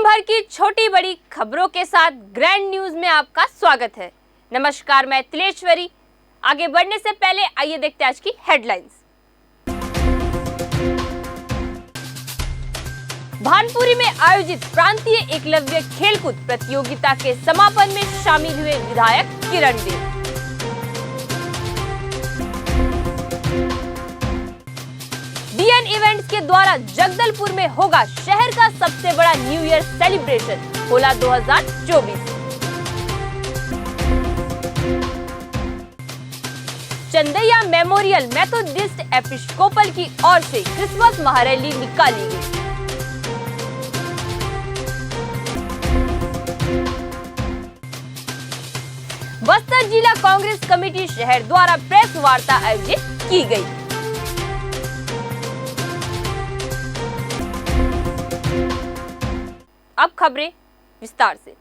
दिन भर की छोटी बड़ी खबरों के साथ ग्रैंड न्यूज में आपका स्वागत है। नमस्कार, मैं तिलेश्वरी। आगे बढ़ने से पहले आइए देखते हैं आज की हेडलाइंस। भानपुरी में आयोजित प्रांतीय एकलव्य खेलकूद प्रतियोगिता के समापन में शामिल हुए विधायक किरण देव। डीएन इवेंट्स के द्वारा जगदलपुर में होगा शहर का सबसे बड़ा न्यू ईयर सेलिब्रेशन होला 2024। चंदैया मेमोरियल मेथोडिस्ट एपिस्कोपल की ओर से क्रिसमस महारैली निकाली गई। बस्तर जिला कांग्रेस कमेटी शहर द्वारा प्रेस वार्ता आयोजित की गई। अब खबरें विस्तार से।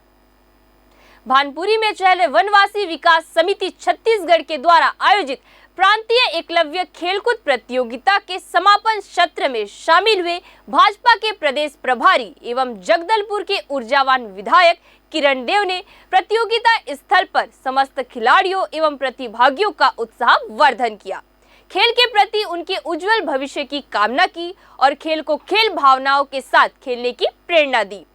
भानपुरी में चहले वनवासी विकास समिति छत्तीसगढ़ के द्वारा आयोजित प्रांतीय एकलव्य खेलकूद प्रतियोगिता के समापन सत्र में शामिल हुए भाजपा के प्रदेश प्रभारी एवं जगदलपुर के ऊर्जावान विधायक किरण देव ने प्रतियोगिता स्थल पर समस्त खिलाड़ियों एवं प्रतिभागियों का उत्साह वर्धन किया, खेल के प्रति उनके उज्जवल भविष्य की कामना की और खेल को खेल भावनाओं के साथ खेलने की प्रेरणा दी।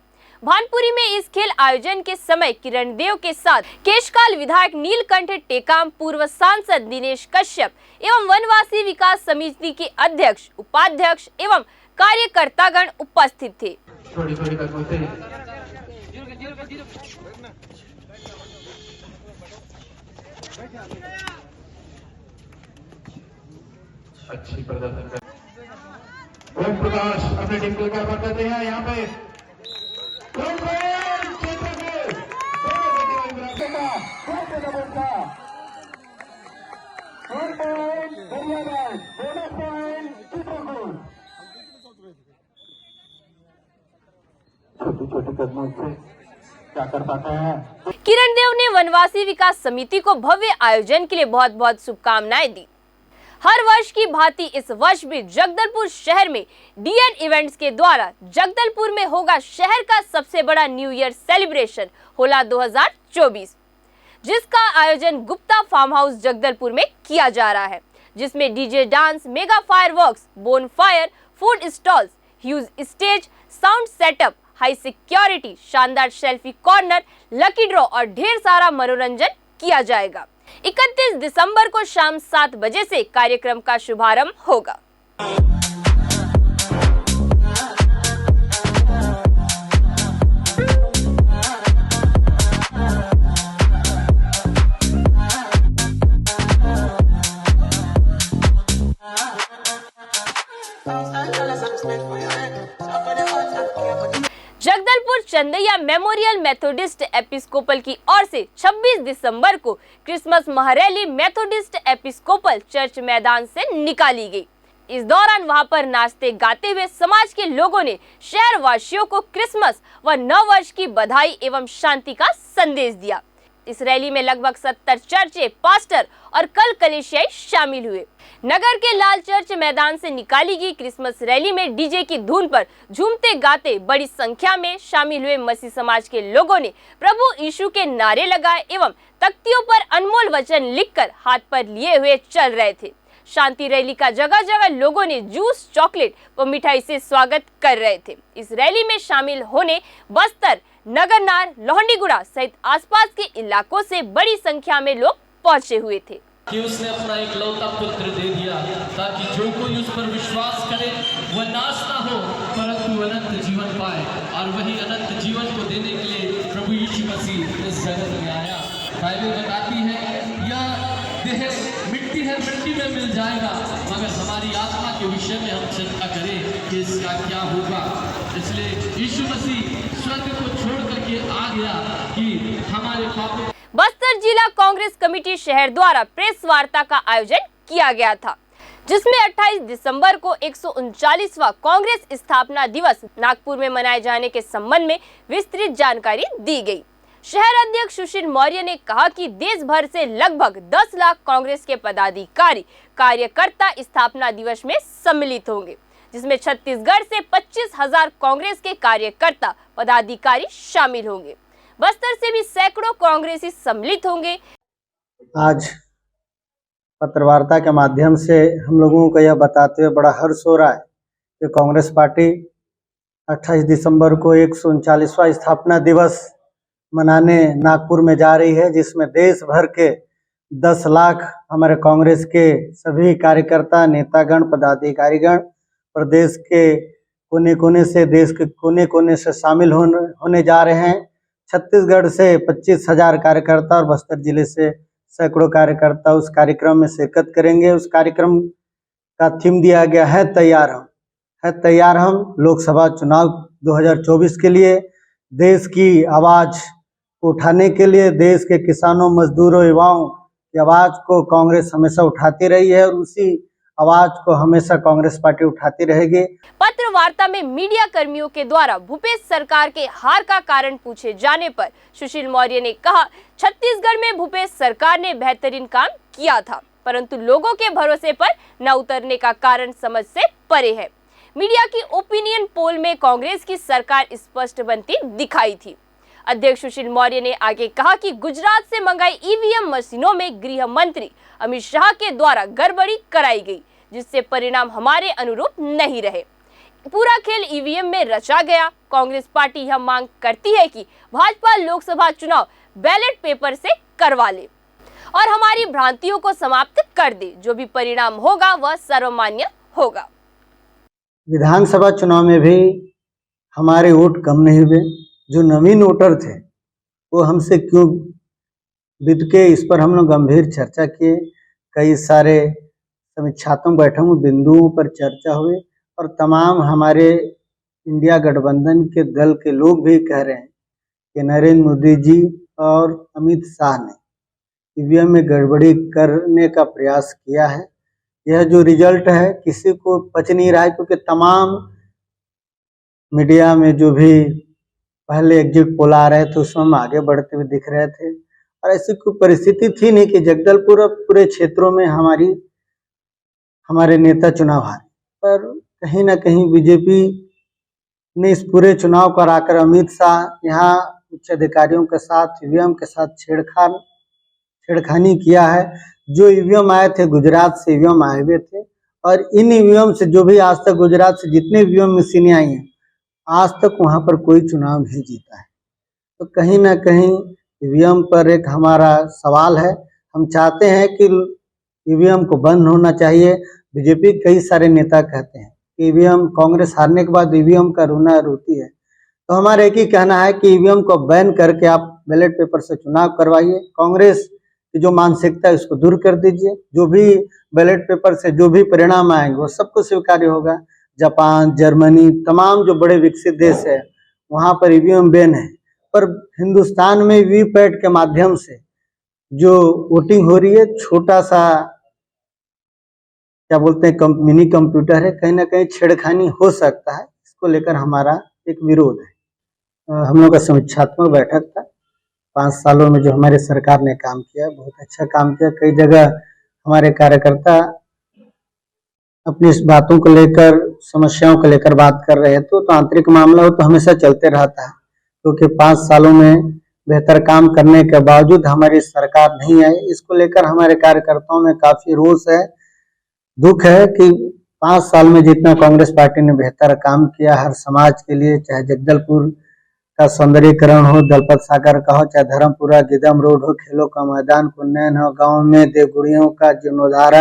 भानपुरी में इस खेल आयोजन के समय किरण देव के साथ केशकाल विधायक नीलकंठ टेकाम, पूर्व सांसद दिनेश कश्यप एवं वनवासी विकास समिति के अध्यक्ष, उपाध्यक्ष एवं कार्यकर्तागण उपस्थित थे। अच्छी प्रदर्शन कर ओम प्रकाश अपने टीम को क्या करते हैं यहाँ पे छोटी कदमों से क्या कर पाते हैं। किरण देव ने वनवासी विकास समिति को भव्य आयोजन के लिए बहुत बहुत शुभकामनाएं दी। हर वर्ष की भांति इस वर्ष भी जगदलपुर शहर में डीएन इवेंट्स के द्वारा जगदलपुर में होगा शहर का सबसे बड़ा न्यू ईयर सेलिब्रेशन होला 2024, जिसका आयोजन गुप्ता फार्म हाउस जगदलपुर में किया जा रहा है, जिसमें DJ dance, mega fireworks, bone fire, food stalls, huge stage, sound setup, high security, शानदार सेल्फी कॉर्नर, लकी ड्रॉ और ढेर सारा मनोरंजन किया जाएगा। 31 दिसंबर को शाम 7 बजे से कार्यक्रम का शुभारंभ होगा। Jagdalpur Chandaiya memorial Methodist Episcopal की ओर से 26 दिसंबर को क्रिसमस महारैली मेथोडिस्ट एपिस्कोपल चर्च मैदान से निकाली गई। इस दौरान वहां पर नाचते गाते हुए समाज के लोगों ने शहर वासियों को क्रिसमस व नव वर्ष की बधाई एवं शांति का संदेश दिया। इस रैली में लगभग 70 चर्चे, पास्टर और कल कलेशियाई शामिल हुए। नगर के लाल चर्च मैदान से निकाली गई क्रिसमस रैली में डीजे की धुन पर झूमते गाते बड़ी संख्या में शामिल हुए मसीह समाज के लोगों ने प्रभु यीशु के नारे लगाए एवं तख्तियों पर अनमोल वचन लिखकर हाथ पर लिए हुए चल रहे थे। शांति रैली का जगह जगह लोगों ने जूस, चॉकलेट व मिठाई से स्वागत कर रहे थे। इस रैली में शामिल होने बस्तर, नगरनार, लोहंडीगुड़ा सहित आसपास के इलाकों से बड़ी संख्या में लोग पहुंचे हुए थे। कि उसने अपना इकलौता पुत्र दे दिया ताकि जो कोई उस पर विश्वास करे वह नाश ना हो परंतु अनंत जीवन पाए, और वही अनंत जीवन को देने के लिए प्रभु यीशु मसीह इस जगत में आया। बाइबल बताती है यह देह मिट्टी है, मिट्टी में मिल जाएगा, मगर हमारी आत्मा के विषय में हम चिंता करें कि इसका क्या होगा। इसलिए यीशु मसीह स्वर्ग को छोड़ करके आ गया कि हमारे पापों। बस्तर जिला कांग्रेस कमेटी शहर द्वारा प्रेस वार्ता का आयोजन किया गया था, जिसमें 28 दिसंबर को 139वां कांग्रेस स्थापना दिवस नागपुर में मनाए जाने के संबंध में विस्तृत जानकारी दी गई। शहर अध्यक्ष सुशील मौर्य ने कहा कि देश भर से लगभग 10 लाख कांग्रेस के पदाधिकारी, कार्यकर्ता स्थापना दिवस में सम्मिलित होंगे। जिसमें छत्तीसगढ़ से 25,000 कांग्रेस के कार्यकर्ता पदाधिकारी शामिल होंगे। बस्तर से भी सैकड़ों कांग्रेसी सम्मिलित होंगे। आज पत्रवार्ता के माध्यम से हम लोगों को यह बताते हुए बड़ा हर्ष हो रहा है कि कांग्रेस पार्टी 28 दिसंबर को 139वां स्थापना दिवस मनाने नागपुर में जा रही है, जिसमें देश भर के 10 लाख हमारे कांग्रेस के सभी कार्यकर्ता, नेतागण, पदाधिकारीगण प्रदेश के कोने कोने से, देश के कोने कोने से शामिल होने जा रहे हैं। छत्तीसगढ़ से 25,000 कार्यकर्ता और बस्तर जिले से सैकड़ों कार्यकर्ता उस कार्यक्रम में शिरकत करेंगे। उस कार्यक्रम का थीम दिया गया है तैयार हम लोकसभा चुनाव 2024 के लिए, देश की आवाज़ को उठाने के लिए, देश के किसानों, मजदूरों, युवाओं की आवाज़ को कांग्रेस हमेशा उठाती रही है और उसी आवाज को हमेशा कांग्रेस पार्टी उठाती रहेगी। पत्र वार्ता में मीडिया कर्मियों के द्वारा भूपेश सरकार के हार का कारण पूछे जाने पर सुशील मौर्य ने कहा, छत्तीसगढ़ में भूपेश सरकार ने बेहतरीन काम किया था, परंतु लोगों के भरोसे पर न उतरने का कारण समझ से परे है। मीडिया की ओपिनियन पोल में कांग्रेस की सरकार स्पष्ट बनती दिखाई थी। अध्यक्ष सुशील मौर्य ने आगे कहा कि गुजरात से मंगाई ईवीएम मशीनों में गृह मंत्री अमित शाह के द्वारा गड़बड़ी कराई गई, जिससे परिणाम हमारे अनुरूप नहीं रहे। पूरा खेल ईवीएम में रचा गया। कांग्रेस पार्टी यह मांग करती है कि भाजपा लोकसभा चुनाव बैलेट पेपर से करवा ले और हमारी भ्रांतियों को समाप्त कर दे। जो भी परिणाम होगा वह सर्वमान्य होगा। विधानसभा चुनाव में भी हमारे वोट कम नहीं हुए। जो नवीन वोटर थे वो हमसे क्यों बिद के, इस पर हम लोग गंभीर चर्चा किए। कई सारे समीक्षात्मक बैठकों बिंदुओं पर चर्चा हुई और तमाम हमारे इंडिया गठबंधन के दल के लोग भी कह रहे हैं कि नरेंद्र मोदी जी और अमित शाह ने ईवीएम में गड़बड़ी करने का प्रयास किया है। यह जो रिजल्ट है किसी को पच नहीं रहा है, क्योंकि तमाम मीडिया में जो भी पहले एग्जिट पोल आ रहे थे उसमें हम आगे बढ़ते हुए दिख रहे थे और ऐसी कोई परिस्थिति थी नहीं कि जगदलपुर और पूरे क्षेत्रों में हमारे नेता चुनाव हारे। पर कहीं ना कहीं बीजेपी ने इस पूरे चुनाव को हराकर अमित शाह यहाँ उच्च अधिकारियों के साथ ईवीएम के साथ छेड़खानी किया है। जो ईवीएम आए थे गुजरात से ईवीएम आए हुए थे और इन ईवीएम से जो भी आज तक गुजरात से जितने ईवीएम मशीनें आई हैं आज तक वहाँ पर कोई चुनाव नहीं जीता है। तो कहीं ना कहीं ईवीएम पर एक हमारा सवाल है। हम चाहते हैं कि ईवीएम को बंद होना चाहिए। बीजेपी कई सारे नेता कहते हैं कि ईवीएम, कांग्रेस हारने के बाद ईवीएम का रोना रोती है। तो हमारा एक ही कहना है कि ईवीएम को बैन करके आप बैलेट पेपर से चुनाव करवाइए। कांग्रेस की जो मानसिकता है उसको दूर कर दीजिए। जो भी बैलेट पेपर से जो भी परिणाम आएंगे वो सबको स्वीकार्य होगा। जापान, जर्मनी, तमाम जो बड़े विकसित देश है वहाँ पर ईवीएम बैन है, पर हिंदुस्तान में वीवीपैट के माध्यम से जो वोटिंग हो रही है, छोटा सा क्या बोलते हैं मिनी कंप्यूटर है, कहीं ना कहीं छेड़खानी हो सकता है। इसको लेकर हमारा एक विरोध है। हम लोग का समीक्षात्मक बैठक था। 5 सालों में जो हमारे सरकार ने काम किया, बहुत अच्छा काम किया। कई जगह हमारे कार्यकर्ता अपनी इस बातों को लेकर, समस्याओं को लेकर बात कर रहे थे। तो आंतरिक मामला हो तो हमेशा चलते रहता है, क्योंकि 5 सालों में बेहतर काम करने के बावजूद हमारी सरकार नहीं आई। इसको लेकर हमारे कार्यकर्ताओं में काफी रोष है, दुख है कि 5 साल में जितना कांग्रेस पार्टी ने बेहतर काम किया हर समाज के लिए, चाहे जगदलपुर का सौंदर्यीकरण हो, दलपत सागर का हो, चाहे धर्मपुरा गिदम रोड हो, खेलों का मैदान को उन्नयन हो, गाँव में देवगुड़ियों का जीर्णोद्धार,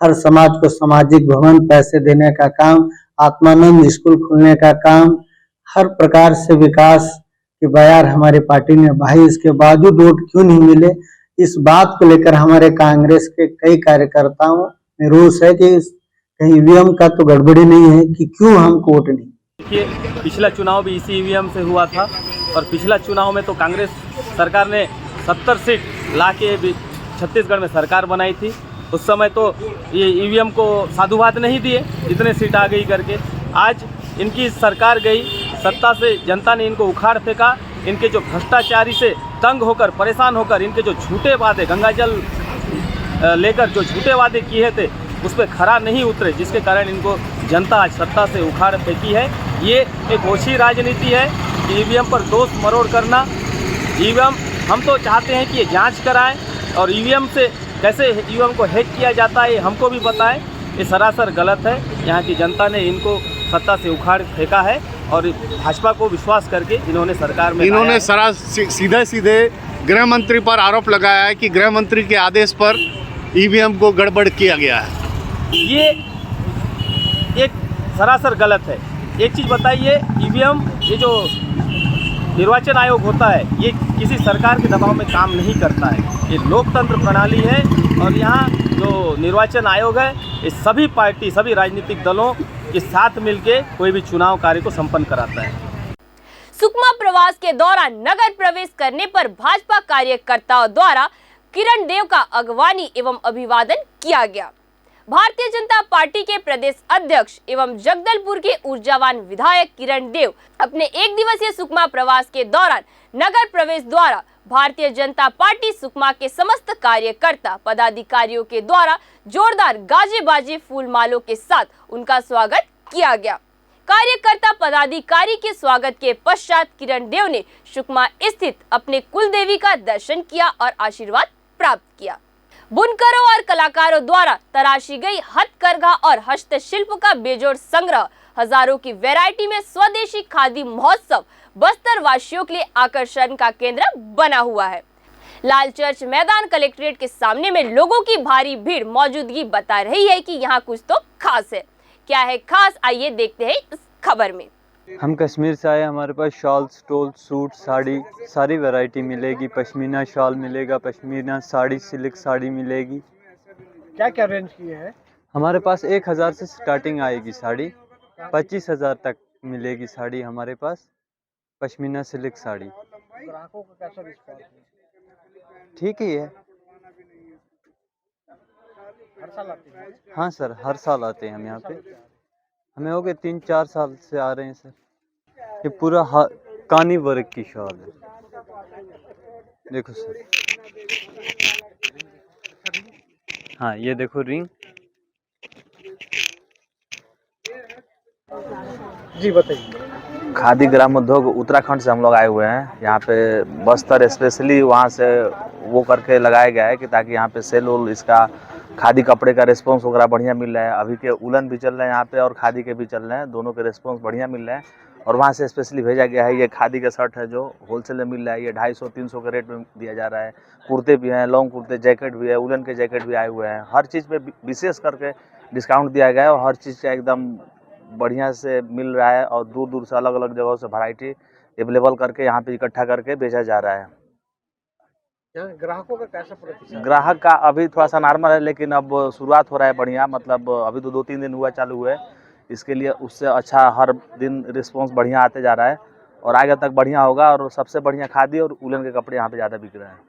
हर समाज को सामाजिक भवन, पैसे देने का काम, आत्मानंद स्कूल खुलने का काम, हर प्रकार से विकास की बयार हमारी पार्टी ने भाई। इसके बावजूद वोट क्यों नहीं मिले, इस बात को लेकर हमारे कांग्रेस के कई कार्यकर्ताओं में रोष है कि कहीं ईवीएम का तो गड़बड़ी नहीं है कि क्यों हमको वोट नहीं। देखिए, पिछला चुनाव भी इसी ईवीएम से हुआ था और पिछला चुनाव में तो कांग्रेस सरकार ने 70 सीट ला के छत्तीसगढ़ में सरकार बनाई थी। उस समय तो ये ईवीएम को साधुवाद नहीं दिए, इतने सीट आ गई करके। आज इनकी सरकार गई, सत्ता से जनता ने इनको उखाड़ फेंका। इनके जो भ्रष्टाचारी से तंग होकर, परेशान होकर, इनके जो झूठे वादे, गंगाजल लेकर जो झूठे वादे किए थे उस पर खरा नहीं उतरे, जिसके कारण इनको जनता आज सत्ता से उखाड़ फेंकी है। ये एक ओछी राजनीति है। ईवीएम पर दोष मरोड़ करना, ईवीएम हम तो चाहते हैं कि ये जांच कराएं और ईवीएम से कैसे ईवीएम को हैक किया जाता है ये हमको भी बताएं। ये सरासर गलत है। यहाँ की जनता ने इनको सत्ता से उखाड़ फेंका है और भाजपा को विश्वास करके इन्होंने सरकार में इन्होंने सीधे सीधे गृह मंत्री पर आरोप लगाया है कि गृह मंत्री के आदेश पर ईवीएम को गड़बड़ किया गया है। ये एक सरासर गलत है। एक चीज़ बताइए, ईवीएम ये जो निर्वाचन आयोग होता है ये किसी सरकार के दबाव में काम नहीं करता है। ये लोकतंत्र प्रणाली है और यहाँ जो निर्वाचन आयोग है ये सभी पार्टी, सभी राजनीतिक दलों के साथ मिलके कोई भी चुनाव कार्य को संपन्न कराता है। सुकमा प्रवास के दौरान नगर प्रवेश करने पर भाजपा कार्यकर्ताओं द्वारा किरण देव का अगवानी एवं अभिवादन किया गया। भारतीय जनता पार्टी के प्रदेश अध्यक्ष एवं जगदलपुर के ऊर्जावान विधायक किरण देव अपने एक दिवसीय सुकमा प्रवास के दौरान नगर प्रवेश द्वारा भारतीय जनता पार्टी सुकमा के समस्त कार्यकर्ता पदाधिकारियों के द्वारा जोरदार गाजे बाजे फूल मालों के साथ उनका स्वागत किया गया। कार्यकर्ता पदाधिकारी के स्वागत के पश्चात किरण देव ने सुकमा स्थित अपने कुल देवी का दर्शन किया और आशीर्वाद प्राप्त किया। बुनकरों और कलाकारों द्वारा तराशी गई हथकरघा और हस्तशिल्प का बेजोड़ संग्रह, हजारों की वैरायटी में स्वदेशी खादी महोत्सव बस्तर वासियों के लिए आकर्षण का केंद्र बना हुआ है। लाल चर्च मैदान कलेक्ट्रेट के सामने में लोगों की भारी भीड़ मौजूदगी बता रही है कि यहाँ कुछ तो खास है। क्या है खास, आइए देखते हैं इस खबर में। हम कश्मीर से आए, हमारे पास शॉल, स्टोल, सूट, साड़ी सारी वैरायटी मिलेगी। पश्मीना शॉल मिलेगा, पश्मीना साड़ी, सिल्क साड़ी मिलेगी। क्या क्या रेंज की है? हमारे पास 1000 से स्टार्टिंग आएगी साड़ी, 25,000 तक मिलेगी साड़ी हमारे पास, पश्मीना सिल्क साड़ी। ग्राहकों का कैसा रिस्पॉन्स है? ठीक ही है। हर साल आते हैं? हाँ सर, हर साल आते हैं हम यहाँ पे। हमें हो गए 3-4 साल से आ रहे हैं सर। ये पूरा कानी वर्क की शॉल है, देखो सर। हाँ ये देखो रिंग। जी बताइए। खादी ग्राम उद्योग उत्तराखंड से हम लोग आए हुए हैं यहाँ पे। बस्तर स्पेशली वहाँ से वो करके लगाया गया है कि ताकि यहाँ पे सेल वोल इसका खादी कपड़े का रिस्पांस वगैरह बढ़िया मिल रहा है। अभी के उलन भी चल रहे हैं यहाँ पे और खादी के भी चल रहे हैं, दोनों के रिस्पांस बढ़िया मिल रहे हैं। और वहाँ से स्पेशली भेजा गया है। ये खादी का शर्ट है जो होलसेल में मिल रहा है, ये 250-300 के रेट में दिया जा रहा है। कुर्ते भी हैं, लॉन्ग कुर्ते, जैकेट भी है, उलन के जैकेट भी आए हुए हैं। हर चीज़ पे विशेष करके डिस्काउंट दिया गया है और हर चीज़ का एकदम बढ़िया से मिल रहा है। और दूर दूर से अलग अलग जगहों से वैरायटी अवेलेबल करके यहाँ पे इकट्ठा करके बेचा जा रहा है। ग्राहकों का कैसा प्रतिशत? ग्राहक का अभी थोड़ा सा नॉर्मल है, लेकिन अब शुरुआत हो रहा है बढ़िया। मतलब अभी तो 2-3 दिन हुआ चालू हुए, इसके लिए उससे अच्छा हर दिन रिस्पांस बढ़िया आते जा रहा है और आगे तक बढ़िया होगा। और सबसे बढ़िया खादी और उलन के कपड़े यहाँ पे ज़्यादा बिक रहे हैं।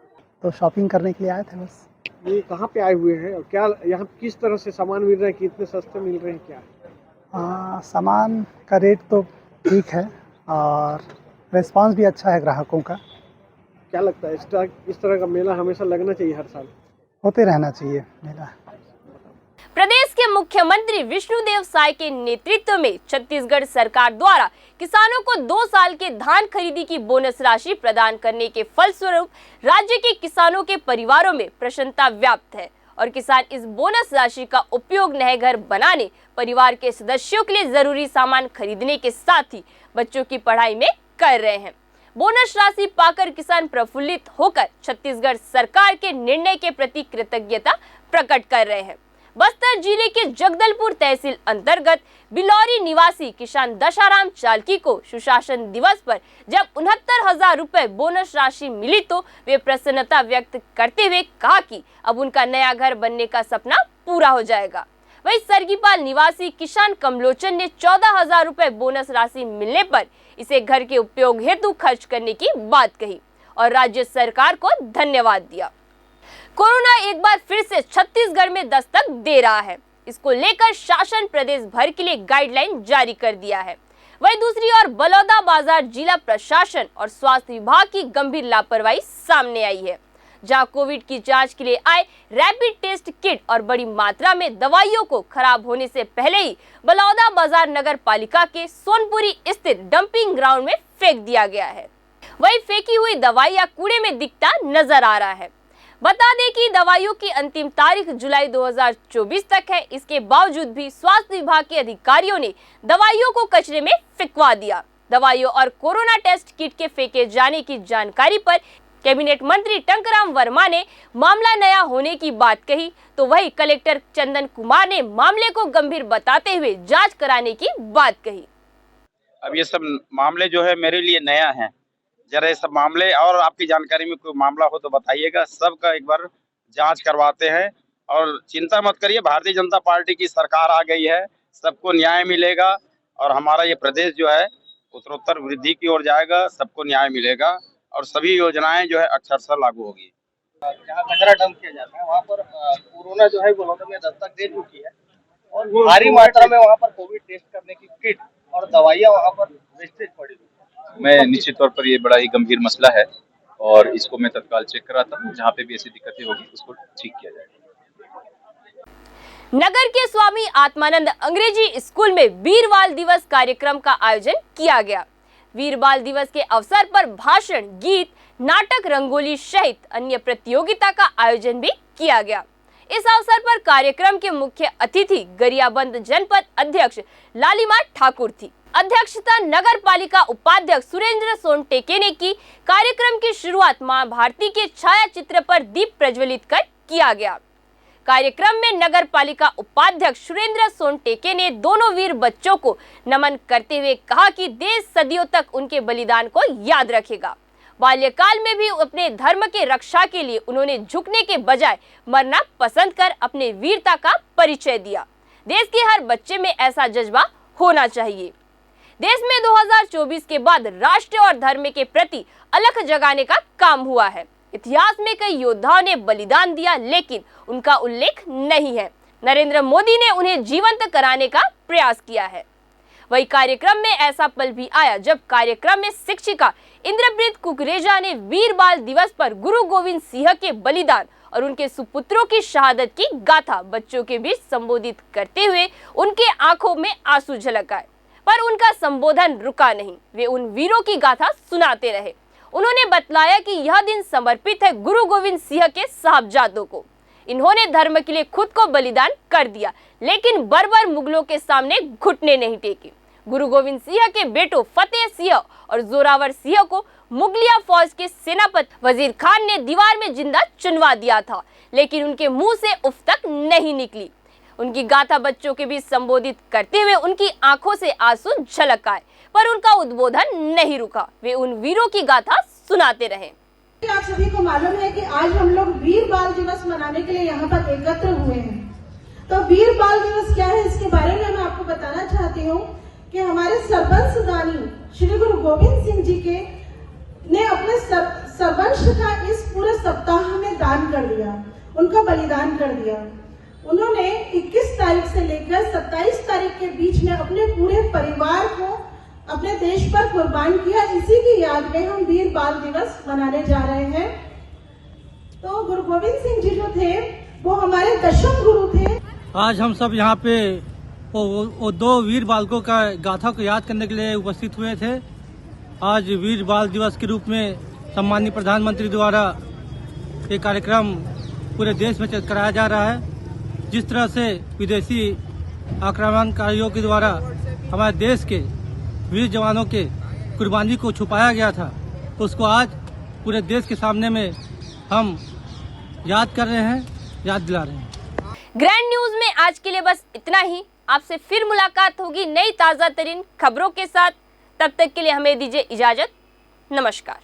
तो शॉपिंग करने के लिए आए थे बस। ये कहाँ पे आए हुए हैं और क्या यहाँ किस तरह से सामान मिल रहे हैं, कितने सस्ते मिल रहे हैं क्या? सामान का रेट तो ठीक है और रिस्पांस भी अच्छा है ग्राहकों का। क्या लगता है इस तरह का मेला हमेशा लगना चाहिए, हर साल होते रहना चाहिए मेला? प्रदेश के मुख्यमंत्री विष्णुदेव साय के नेतृत्व में छत्तीसगढ़ सरकार द्वारा किसानों को 2 साल के धान खरीदी की बोनस राशि प्रदान करने के फलस्वरूप राज्य के किसानों के परिवारों में प्रसन्नता व्याप्त है और किसान इस बोनस राशि का उपयोग नए घर बनाने, परिवार के सदस्यों के लिए जरूरी सामान खरीदने के साथ ही बच्चों की पढ़ाई में कर रहे हैं। बोनस राशि पाकर किसान प्रफुल्लित होकर छत्तीसगढ़ सरकार के निर्णय के प्रति कृतज्ञता प्रकट कर रहे हैं। बस्तर जिले के जगदलपुर तहसील अंतर्गत बिलौरी निवासी किसान दशाराम चालकी को सुशासन दिवस पर जब 69,000 रुपए बोनस राशि मिली तो वे प्रसन्नता व्यक्त करते हुए कहा कि अब उनका नया घर बनने का सपना पूरा हो जाएगा। वहीं सरगीपाल निवासी किसान कमलोचन ने 14,000 रुपए बोनस राशि मिलने पर इसे घर के उपयोग हेतु खर्च करने की बात कही और राज्य सरकार को धन्यवाद दिया। कोरोना एक बार फिर से छत्तीसगढ़ में दस्तक दे रहा है। इसको लेकर शासन प्रदेश भर के लिए गाइडलाइन जारी कर दिया है। वहीं दूसरी ओर बलौदाबाजार जिला प्रशासन और स्वास्थ्य विभाग की गंभीर लापरवाही सामने आई है। जहां कोविड की जांच के लिए आए रैपिड टेस्ट किट और बड़ी मात्रा में दवाइयों को खराब होने से पहले ही बलौदा बाजार नगर पालिका के सोनपुरी स्थित डंपिंग ग्राउंड में फेंक दिया गया है। वही फेंकी हुई दवाइयां कूड़े में दिखता नजर आ रहा है। बता दें कि दवाइयों की अंतिम तारीख जुलाई 2024 तक है। इसके बावजूद भी स्वास्थ्य विभाग के अधिकारियों ने दवाइयों को कचरे में फेंकवा दिया। दवाइयों और कोरोना टेस्ट किट के फेंके जाने की जानकारी पर कैबिनेट मंत्री टंकराम वर्मा ने मामला नया होने की बात कही, तो वही कलेक्टर चंदन कुमार ने मामले को गंभीर बताते हुए जांच कराने की बात कही। अब ये सब मामले जो है मेरे लिए नया है, जरा ये सब मामले और आपकी जानकारी में कोई मामला हो तो बताइएगा। सबका एक बार जांच करवाते हैं और चिंता मत करिए, भारतीय जनता पार्टी की सरकार आ गई है, सबको न्याय मिलेगा और हमारा ये प्रदेश जो है उत्तरोत्तर वृद्धि की ओर जाएगा, सबको न्याय मिलेगा और सभी योजनाएं जो है अक्षरशः लागू होगी। जहाँ कचरा डंप किया जाता है वहाँ पर कोरोना जो है बलौदा में दस्तक दे चुकी है और भारी मात्रा में वहाँ पर कोविड टेस्ट करने की किट और दवाइयाँ वहाँ पर वेस्टेज पड़ी हुई। मैं निश्चित तौर पर ये बड़ा ही गंभीर मसला है और इसको मैं तत्काल चेक कराता हूँ। जहाँ पे भी ऐसी दिक्कतें होगी उसको ठीक किया जाएगा। नगर के स्वामी आत्मानंद अंग्रेजी स्कूल में वीर बाल दिवस कार्यक्रम का आयोजन किया गया। वीर बाल दिवस के अवसर पर भाषण, गीत, नाटक, रंगोली सहित अन्य प्रतियोगिता का आयोजन भी किया गया। इस अवसर पर कार्यक्रम के मुख्य अतिथि गरियाबंद जनपद अध्यक्ष लालिमा ठाकुर थी। अध्यक्षता नगर पालिका उपाध्यक्ष सुरेंद्र सोनटेके ने की। कार्यक्रम की शुरुआत मां भारती के छाया चित्र पर दीप प्रज्वलित कर किया गया। कार्यक्रम में नगर पालिका उपाध्यक्ष सुरेंद्र सोनटेके ने दोनों वीर बच्चों को नमन करते हुए कहा कि देश सदियों तक उनके बलिदान को याद रखेगा। बाल्यकाल में भी अपने धर्म के रक्षा के लिए उन्होंने झुकने के बजाय मरना पसंद कर अपने वीरता का परिचय दिया। देश के हर बच्चे में ऐसा जज्बा होना चाहिए। देश में 2024 के बाद राष्ट्र और धर्म के प्रति अलख जगाने का काम हुआ है। इतिहास में कई योद्धाओं ने बलिदान दिया, लेकिन उनका उल्लेख नहीं है। नरेंद्र मोदी ने उन्हें जीवंत कराने का प्रयास किया है। वही कार्यक्रम में ऐसा पल भी आया जब कार्यक्रम में शिक्षिका इंद्रप्रीत कुकरेजा ने वीर बाल दिवस पर गुरु गोविंद सिंह के बलिदान और उनके सुपुत्रों की शहादत की गाथा बच्चों के बीच संबोधित करते हुए उनके आंखों में आंसू झलक आए, पर उनका संबोधन रुका नहीं। वे उन वीरों की गाथा सुनाते रहे। उन्होंने बतलाया कि यह दिन समर्पित है गुरु गोविंद सिंह के साहबजादों को। इन्होंने धर्म के लिए खुद को बलिदान कर दिया, लेकिन बर्बर मुगलों के सामने घुटने नहीं टेके। गुरु गोविंद सिंह के बेटों फतेह सिंह और जोरावर सिंह को मुगलिया फौज के सेनापति वजीर खान ने दीवार में जिंदा चुनवा दिया था, लेकिन उनके मुंह से उफ तक नहीं निकली। उनकी गाथा बच्चों के बीच संबोधित करते हुए उनकी आंखों से आंसू झलक आए, पर उनका उद्बोधन नहीं रुका। वे उन वीरों की गाथा सुनाते रहे। आप सभी को मालूम है कि आज हम लोग वीर बाल दिवस मनाने के लिए यहाँ पर एकत्र हुए हैं। तो वीर बाल दिवस क्या है, इसके बारे में मैं आपको बताना चाहती हूँ कि हमारे सरबंश दानी श्री गुरु गोविंद सिंह जी के ने अपने सरबंश का इस पूरे सप्ताह में दान कर दिया, उनका बलिदान कर दिया। उन्होंने 21 तारीख से लेकर 27 तारीख के बीच में अपने पूरे परिवार को अपने देश पर कुर्बान किया। इसी की याद में हम वीर बाल दिवस मनाने जा रहे हैं। तो गुरु गोविंद सिंह जी जो थे वो हमारे दशम गुरु थे। आज हम सब यहाँ पे वो दो वीर बालकों का गाथा को याद करने के लिए उपस्थित हुए थे। आज वीर बाल दिवस के रूप में सम्माननीय प्रधानमंत्री द्वारा ये कार्यक्रम पूरे देश में कराया जा रहा है। जिस तरह से विदेशी आक्रमणकारियों के द्वारा हमारे देश के वीर जवानों के कुर्बानी को छुपाया गया था, तो उसको आज पूरे देश के सामने में हम याद कर रहे हैं, याद दिला रहे हैं। ग्रैंड न्यूज में आज के लिए बस इतना ही। आपसे फिर मुलाकात होगी नई ताजा तरीन खबरों के साथ। तब तक के लिए हमें दीजिए इजाजत। नमस्कार।